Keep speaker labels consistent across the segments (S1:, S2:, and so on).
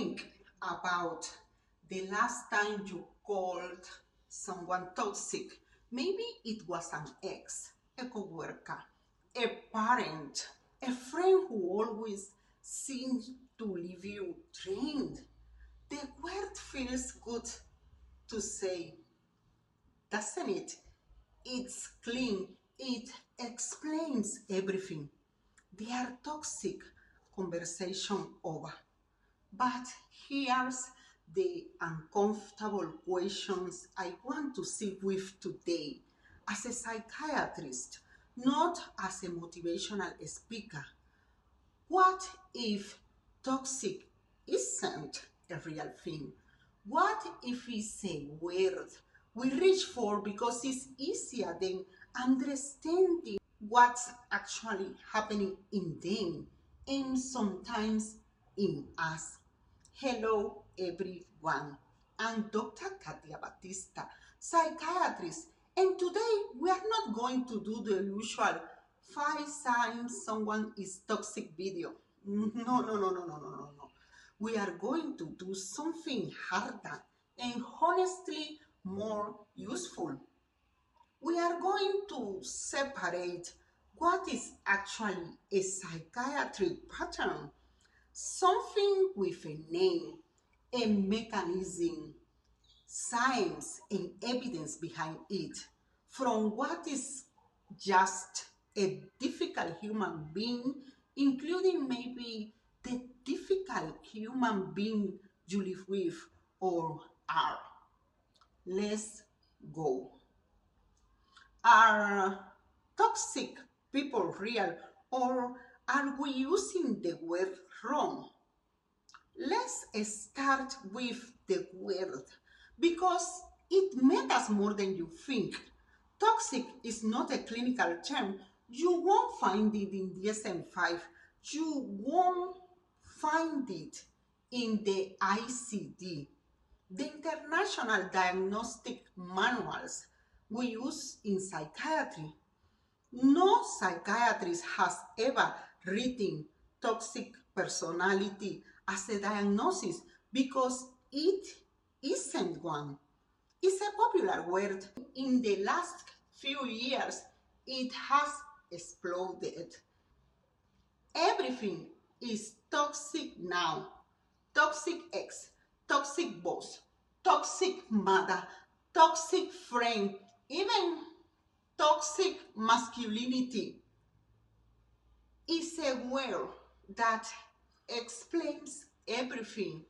S1: think about the last time you called someone toxic. Maybe it was an ex, a coworker, a parent, a friend who always seems to leave you drained. The word feels good to say, doesn't it? It's clean. It explains everything. They are toxic. Conversation over. But here's the uncomfortable questions I want to sit with today as a psychiatrist, not as a motivational speaker. What if toxic isn't a real thing? What if it's a word we reach for because it's easier than understanding what's actually happening in them and sometimes in us? Hello, everyone. I'm Dr. Katia Batista, psychiatrist, and today we are not going to do the usual 5 signs someone is toxic video. No. We are going to do something harder and honestly more useful. We are going to separate what is actually a psychiatric pattern, something with a name, a mechanism, science, and evidence behind it, from what is just a difficult human being, including maybe the difficult human being you live with or are. Let's go. Are toxic people real, or are we using the word wrong? Let's start with the word because it matters more than you think. Toxic is not a clinical term. You won't find it in DSM-5. You won't find it in the ICD, the International Diagnostic Manuals we use in psychiatry. No psychiatrist has ever written toxic personality as a diagnosis because it isn't one. It's a popular word. In the last few years, it has exploded. Everything is toxic now. Toxic ex, toxic boss, toxic mother, toxic friend, even toxic masculinity is a word that explains everything.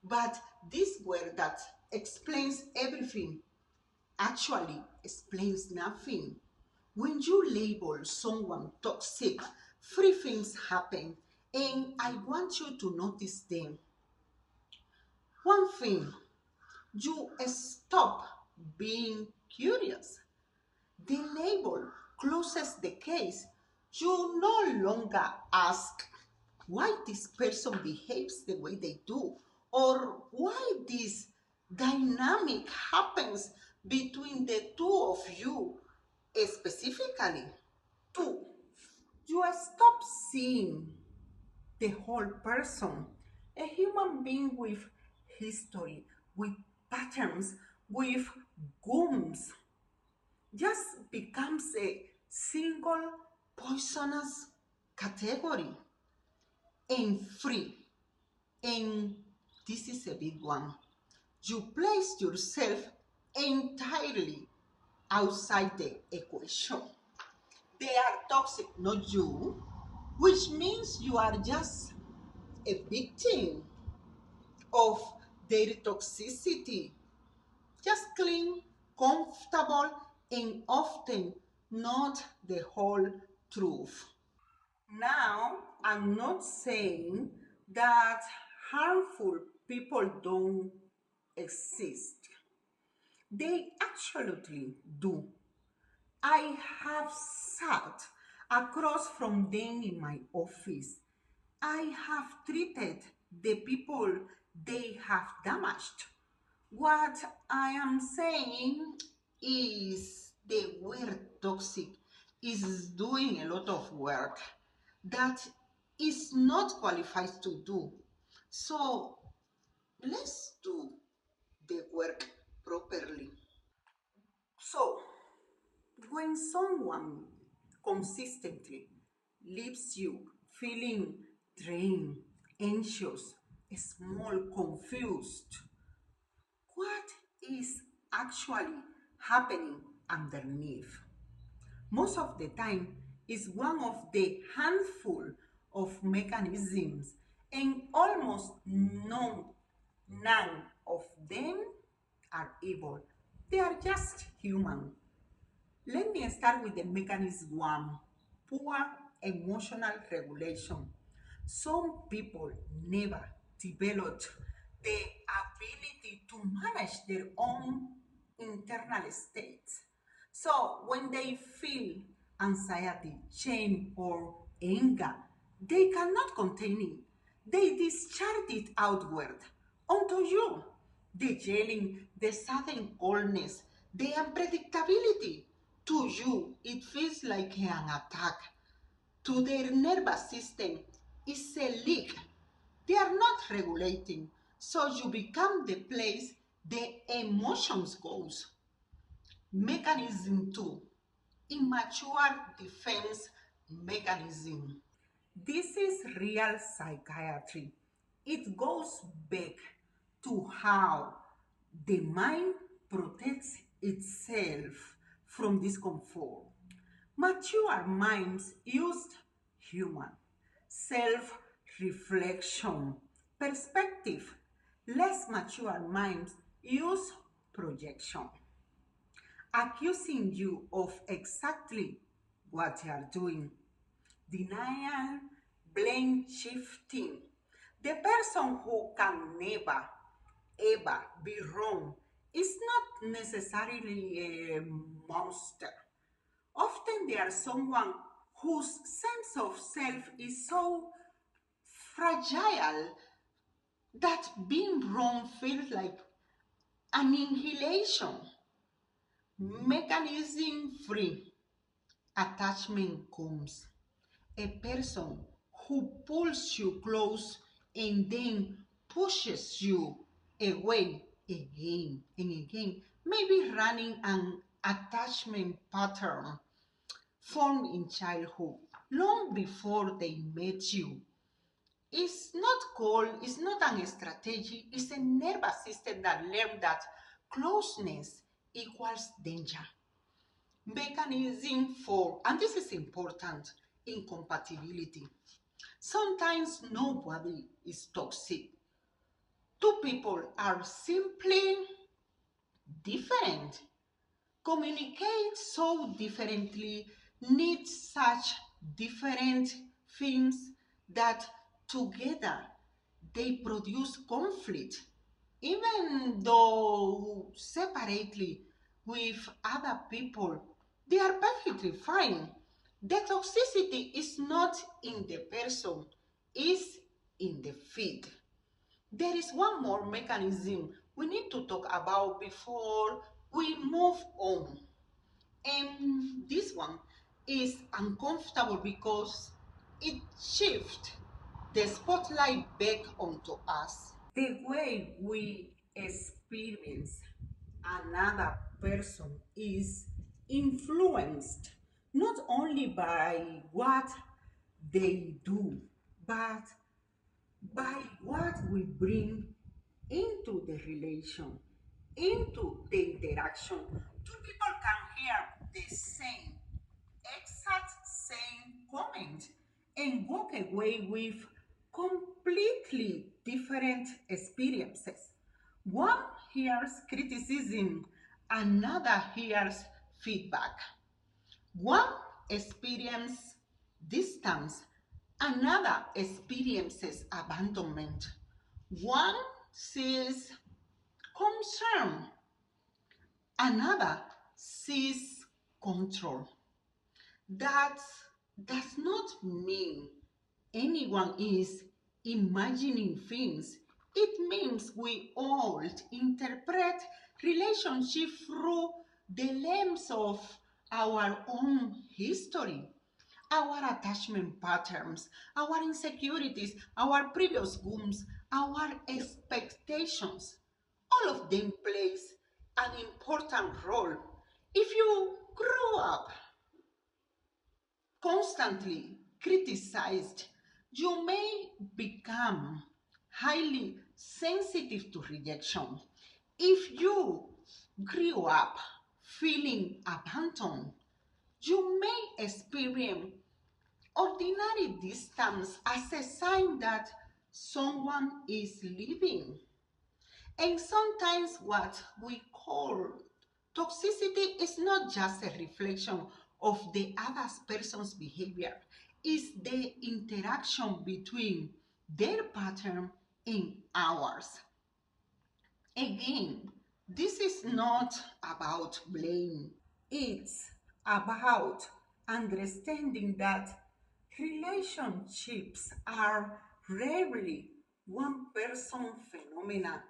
S1: But this word that explains everything actually explains nothing. When you label someone toxic, three things happen, and I want you to notice them. One thing, you stop being curious. The label closes the case. You no longer ask why this person behaves the way they do, or why this dynamic happens between the two of you specifically. Two, you stop seeing the whole person, a human being with history, with patterns, with wounds, just becomes a single poisonous category and free. And this is a big one. You place yourself entirely outside the equation. They are toxic, not you, which means you are just a victim of their toxicity. Just clean, comfortable, and often not the whole truth. Now, I'm not saying that harmful people don't exist. They absolutely do. I have sat across from them in my office. I have treated the people they have damaged. What I am saying is the word toxic is doing a lot of work that is not qualified to do. So Let's do the work properly. So, when someone consistently leaves you feeling drained, anxious, small, confused, what is actually happening underneath? Most of the time is one of the handful of mechanisms, and almost none of them are evil. They are just human. Let me start with the mechanism one: poor emotional regulation. Some people never developed the ability to manage their own internal states. So when they feel anxiety, shame, or anger, they cannot contain it. They discharge it outward onto you. The yelling, the sudden coldness, the unpredictability. To you, it feels like an attack. To their nervous system, it's a leak. They are not regulating. So you become the place the emotions goes. Mechanism two, immature defense mechanism. This is real psychiatry. It goes back to how the mind protects itself from discomfort. Mature minds used human self reflection, perspective. Less mature minds use projection, accusing you of exactly what you are doing. Denial, blame shifting. The person who can never ever be wrong is not necessarily a monster. Often they are someone whose sense of self is so fragile that being wrong feels like annihilation. Mechanism free attachment comes. A person who pulls you close and then pushes you away again and again, maybe running an attachment pattern formed in childhood long before they met you. It's not cold, it's not an strategy, it's a nervous system that learned that closeness equals danger. Mechanism for, and this is important, incompatibility. Sometimes nobody is toxic. Two people are simply different, communicate so differently, need such different things that together they produce conflict, even though separately with other people they are perfectly fine. The toxicity is not in the person, it's in the feed. There is one more mechanism we need to talk about before we move on. And this one is uncomfortable because it shifts the spotlight back onto us. The way we experience another person is influenced not only by what they do, but by what we bring into the relation, into the interaction. Two people can hear the same, exact same comment and walk away with completely different experiences. One hears criticism, another hears feedback. One experiences distance, another experiences abandonment. One sees concern, another sees control. That does not mean anyone is imagining things. It means we all interpret relationship through the lens of our own history, our attachment patterns, our insecurities, our previous wounds, our expectations, all of them plays an important role. If you grow up constantly criticized, you may become highly sensitive to rejection. If you grew up feeling abandoned, you may experience ordinary distance as a sign that someone is leaving. And sometimes what we call toxicity is not just a reflection of the other person's behavior, it's the interaction between their pattern and ours. Again, this is not about blame. It's about understanding that relationships are rarely one person phenomena.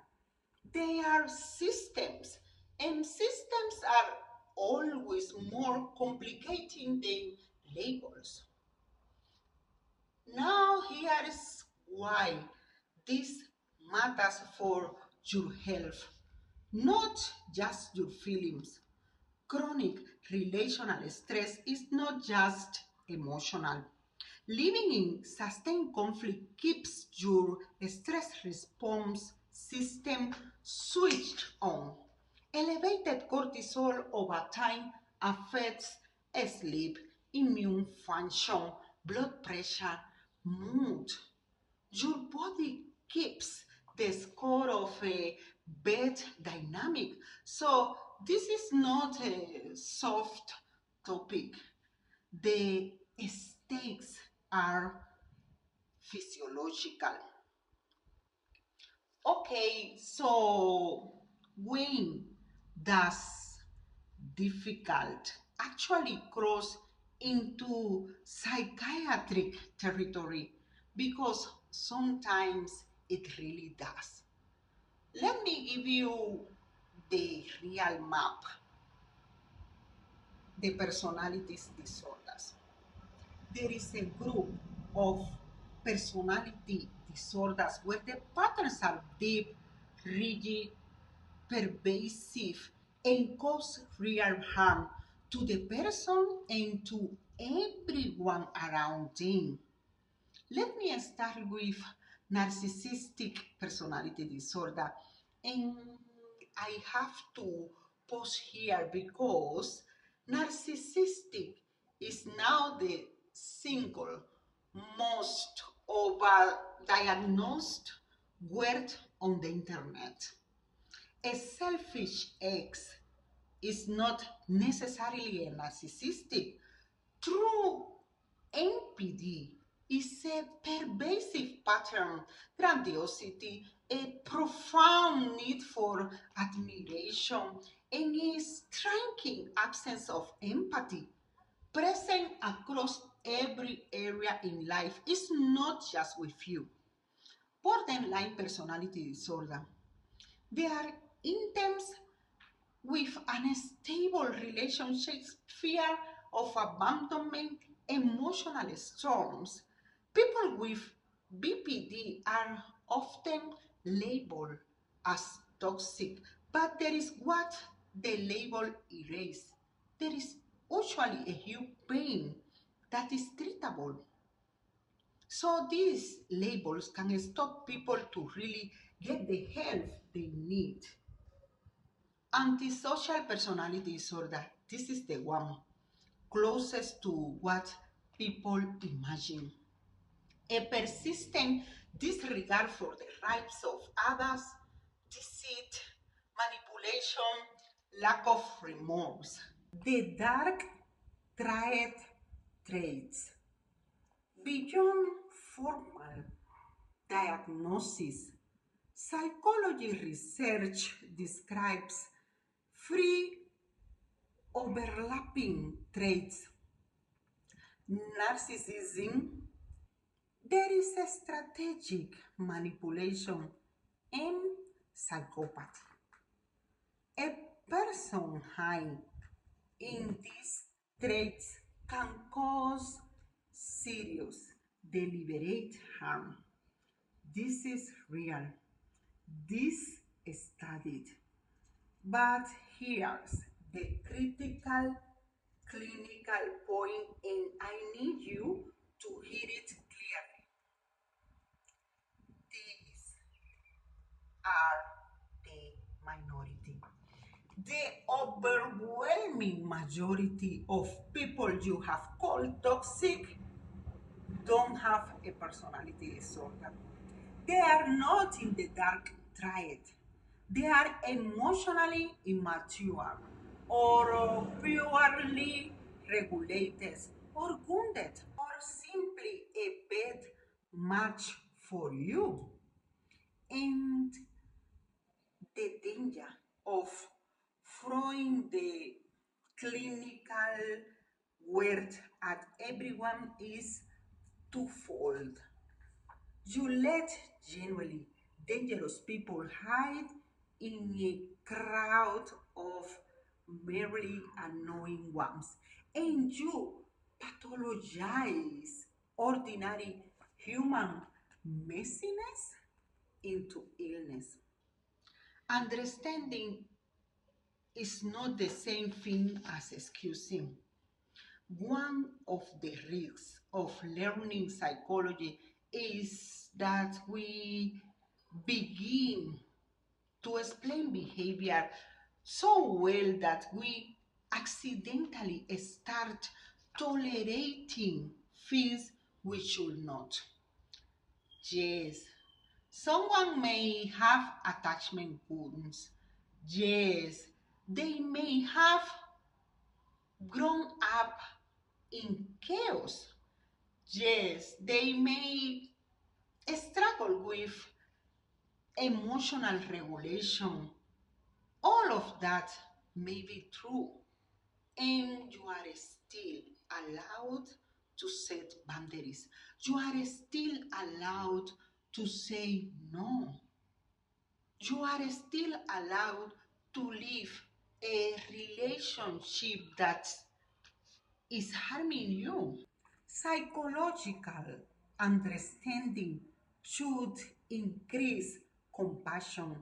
S1: They are systems, and systems are always more complicated than labels. Now, here is why this matters for your health, not just your feelings. Chronic relational stress is not just emotional. Living in sustained conflict keeps your stress response system switched on. Elevated cortisol over time affects sleep, immune function, blood pressure, mood. Your body keeps the score of a bed dynamic. So this is not a soft topic. The stakes are physiological. Okay, so when does difficult actually cross into psychiatric territory? Because sometimes it really does. Let me give you the real map, the personalities disorders. There is a group of personality disorders where the patterns are deep, rigid, pervasive, and cause real harm to the person and to everyone around them. Let me start with narcissistic personality disorder. And I have to pause here because narcissistic is now the single most overdiagnosed word on the internet. A selfish ex is not necessarily a narcissistic. True NPD is a pervasive pattern, grandiosity, a profound need for admiration, and a striking absence of empathy present across every area in life. Is not just with you. Borderline personality disorder. They are intense with unstable relationships, fear of abandonment, emotional storms. People with BPD are often labeled as toxic, but there is what the label erases. There is usually a huge pain that is treatable. So these labels can stop people to really get the help they need. Antisocial personality disorder. This is the one closest to what people imagine. A persistent disregard for the rights of others, deceit, manipulation, lack of remorse. The dark triad traits. Beyond formal diagnosis, psychology research describes three overlapping traits: narcissism, there is a strategic manipulation, and psychopathy. A person high in these traits can cause serious, deliberate harm. This is real. This is studied. But here's the critical clinical point, and I need you to hear it clearly. These are the minority. The overwhelming majority of people you have called toxic don't have a personality disorder. They are not in the dark triad. They are emotionally immature or purely regulated or wounded or simply a bad match for you. And the danger of throwing the clinical word at everyone is twofold. You let genuinely dangerous people hide in a crowd of merely annoying ones, and you pathologize ordinary human messiness into illness. Understanding is not the same thing as excusing. One of the risks of learning psychology is that we begin to explain behavior so well that we accidentally start tolerating things we should not. Yes, someone may have attachment wounds. Yes, they may have grown up in chaos. Yes, they may struggle with emotional regulation. All of that may be true, and you are still allowed to set boundaries. You are still allowed to say no. You are still allowed to live a relationship that is harming you. Psychological understanding should increase compassion.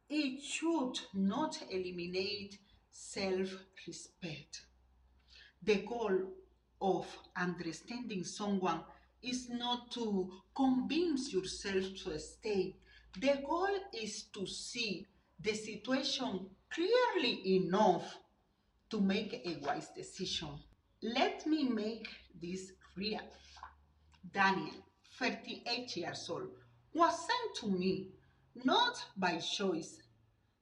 S1: It should not eliminate self respect. The goal of understanding someone is not to convince yourself to stay. The goal is to see the situation clearly enough to make a wise decision. Let me make this real. Daniel, 38 years old, was sent to me not by choice.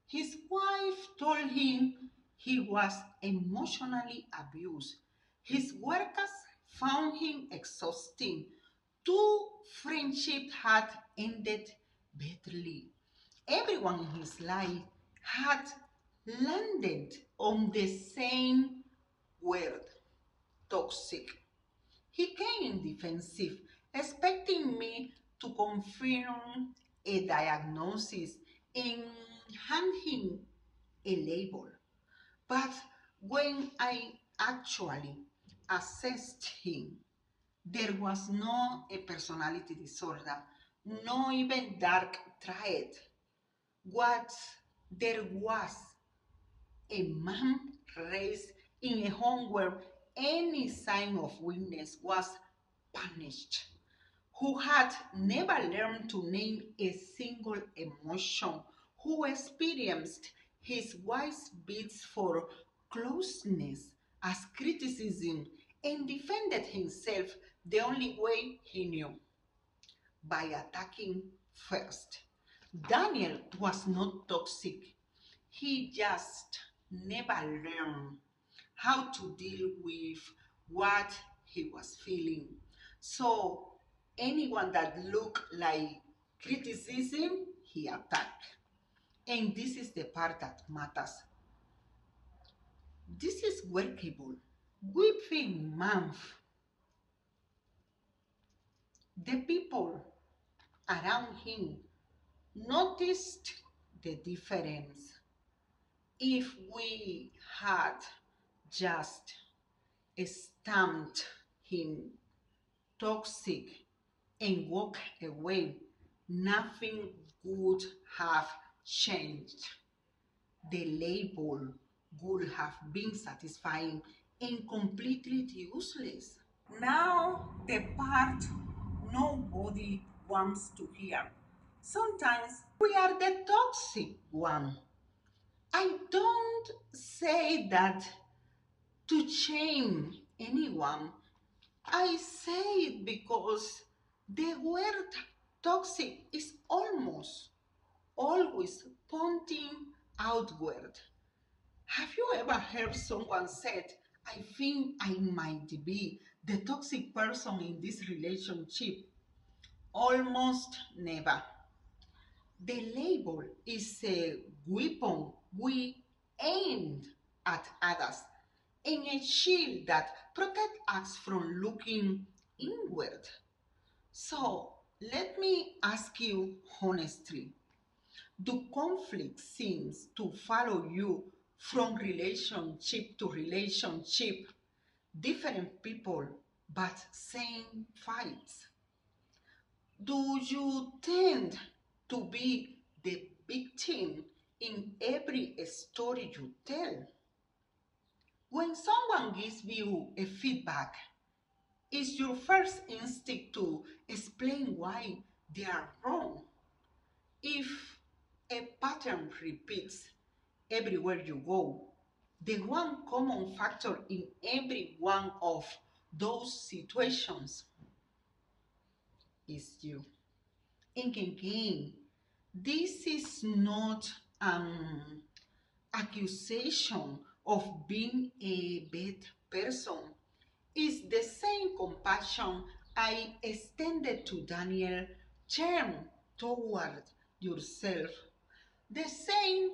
S1: His wife told him he was emotionally abused. His workers found him exhausting. Two friendships had ended badly. Everyone in his life had landed on the same word, toxic. He came defensive, expecting me to confirm a diagnosis and hand him a label. But when I actually assessed him, there was no a personality disorder, no even dark triad. What there was a man raised in a home where any sign of weakness was punished, who had never learned to name a single emotion, who experienced his wife's bids for closeness as criticism and defended himself the only way he knew, by attacking first. Daniel was not toxic. He just never learned how to deal with what he was feeling. So anyone that looked like criticism, he attacked. And this is the part that matters. This is workable. Within month, the people around him noticed the difference. If we had just stamped him toxic and walked away, nothing would have changed. The label would have been satisfying and completely useless. Now, the part nobody wants to hear. Sometimes we are the toxic one. I don't say that to shame anyone. I say it because the word toxic is almost always pointing outward. Have you ever heard someone said, I think I might be the toxic person in this relationship? Almost never. The label is a weapon we aim at others and a shield that protects us from looking inward. So let me ask you honestly, do conflicts seems to follow you from relationship to relationship, different people but same fights? Do you tend to be the victim in every story you tell? When someone gives you a feedback, is your first instinct to explain why they are wrong? If a pattern repeats everywhere you go, the one common factor in every one of those situations is you. And again, this is not an accusation of being a bad person. It's the same compassion I extended to Daniel. Turn toward yourself. The same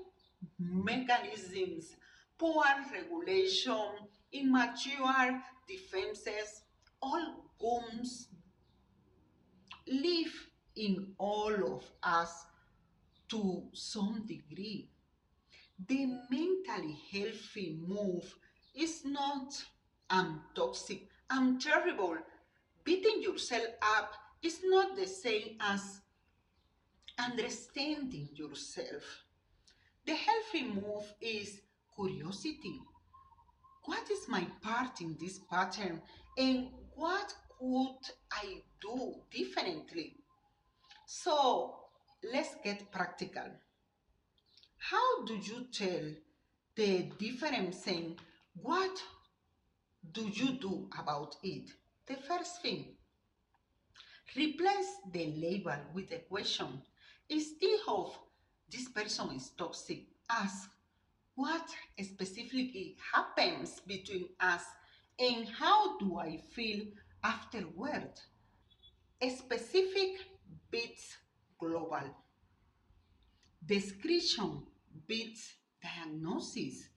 S1: mechanisms, poor regulation, immature defenses, all wounds live in all of us to some degree. The mentally healthy move is not I'm toxic, I'm terrible. Beating yourself up is not the same as understanding yourself. The healthy move is curiosity. What is my part in this pattern and what could I do differently? So let's get practical. How do you tell the difference in what do you do about it? The first thing, replace the label with a question. Instead of this person is toxic, ask what specifically happens between us and how do I feel afterward? A specific beats global. Description beats diagnosis.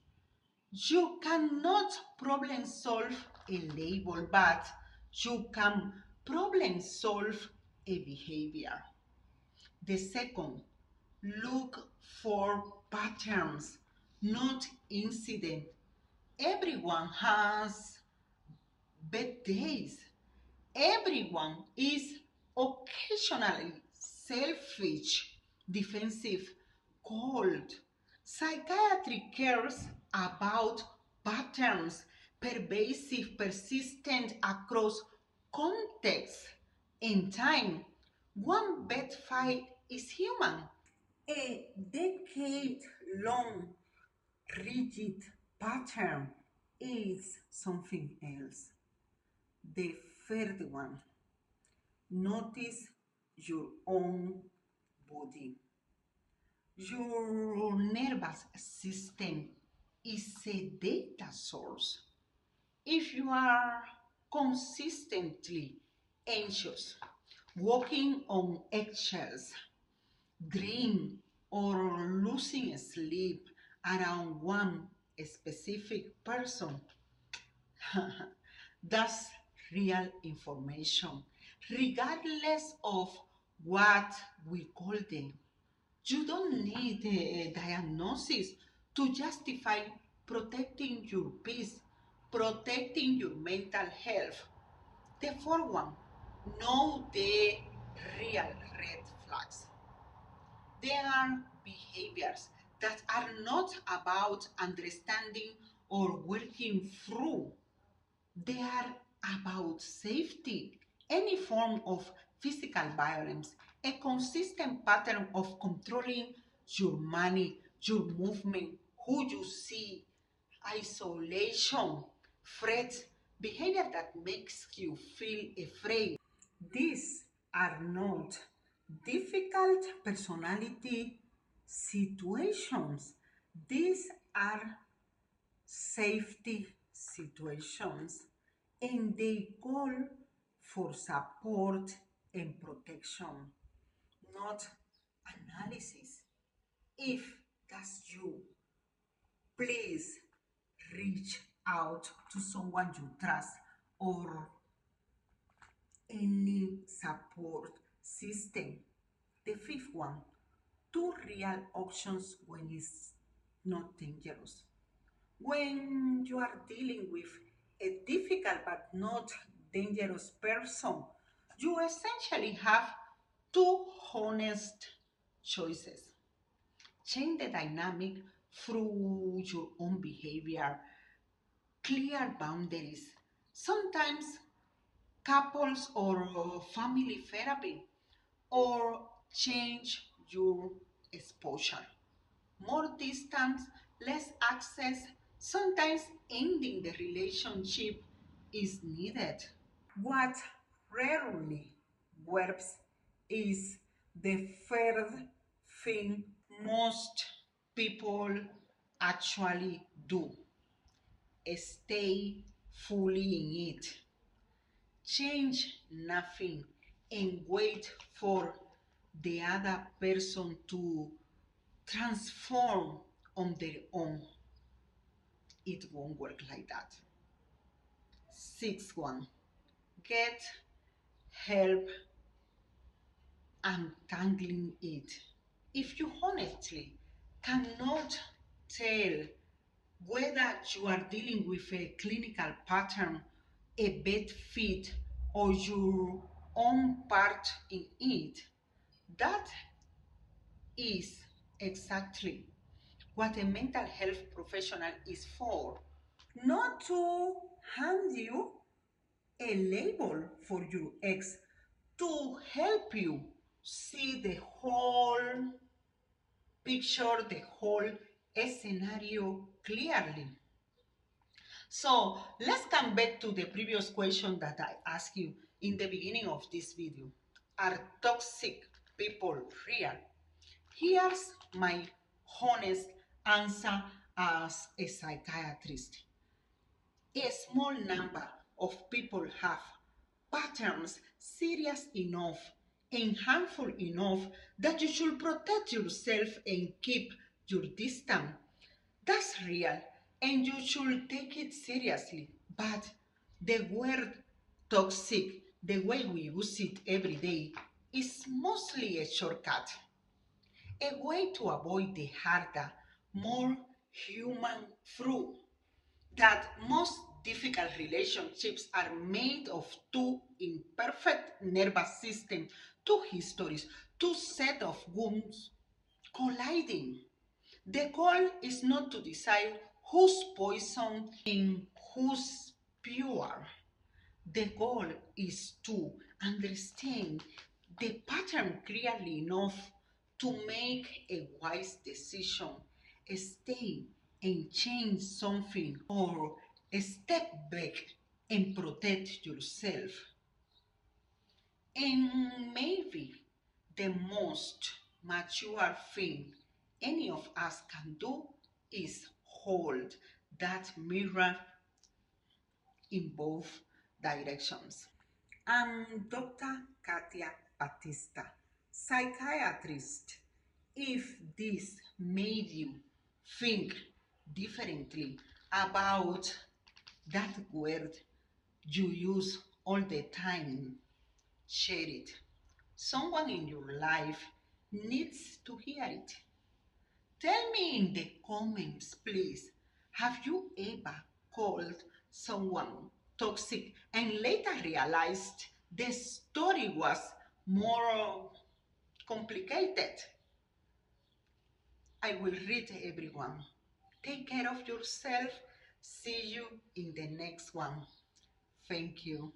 S1: You cannot problem solve a label, but you can problem solve a behavior. The second, look for patterns, not incident. Everyone has bad days. Everyone is occasionally selfish, defensive, cold. Psychiatry cares about patterns, pervasive, persistent across context and time. One bad fight is human. A decade long rigid pattern is something else. The third one, notice your own body. Your nervous system is a data source. If you are consistently anxious, walking on eggshells, dream or losing sleep around one specific person, that's real information, regardless of what we call them. You don't need a diagnosis to justify protecting your peace, protecting your mental health. The fourth one, know the real red flags. They are behaviors that are not about understanding or working through. They are about safety. Any form of physical violence, a consistent pattern of controlling your money, your movement, who you see, isolation, threats, behavior that makes you feel afraid. These are not difficult personality situations. These are safety situations, and they call for support and protection, not analysis. If that's you, please reach out to someone you trust or any support system. The fifth one, two real options when it's not dangerous. When you are dealing with a difficult but not dangerous person, you essentially have two honest choices. Change the dynamic through your own behavior, clear boundaries, sometimes couples or family therapy, or change your exposure. More distance, less access, sometimes ending the relationship is needed. What rarely works is the third thing most people actually do: stay fully in it. Change nothing and wait for the other person to transform on their own. It won't work like that. Sixth one, get help untangling it. If you honestly cannot tell whether you are dealing with a clinical pattern, a bad fit, or your own part in it, that is exactly what a mental health professional is for. Not to hand you a label for your ex, to help you see the whole picture, the whole scenario clearly. So let's come back to the previous question that I asked you in the beginning of this video. Are toxic people real? Here's my honest answer as a psychiatrist. A small number of people have patterns serious enough and harmful enough that you should protect yourself and keep your distance. That's real, and you should take it seriously. But the word toxic, the way we use it every day, is mostly a shortcut, a way to avoid the harder, more human truth that most difficult relationships are made of two imperfect nervous systems, two histories, two sets of wounds colliding. The goal is not to decide who's poison and who's pure. The goal is to understand the pattern clearly enough to make a wise decision, stay and change something, or step back and protect yourself. And maybe the most mature thing any of us can do is hold that mirror in both directions. I'm Dr. Katia Batista, psychiatrist. If this made you think differently about that word you use all the time, share it. Someone in your life needs to hear it. Tell me in the comments, please. Have you ever called someone toxic and later realized the story was more complicated. I will read everyone. Take care of yourself. See you in the next one. Thank you.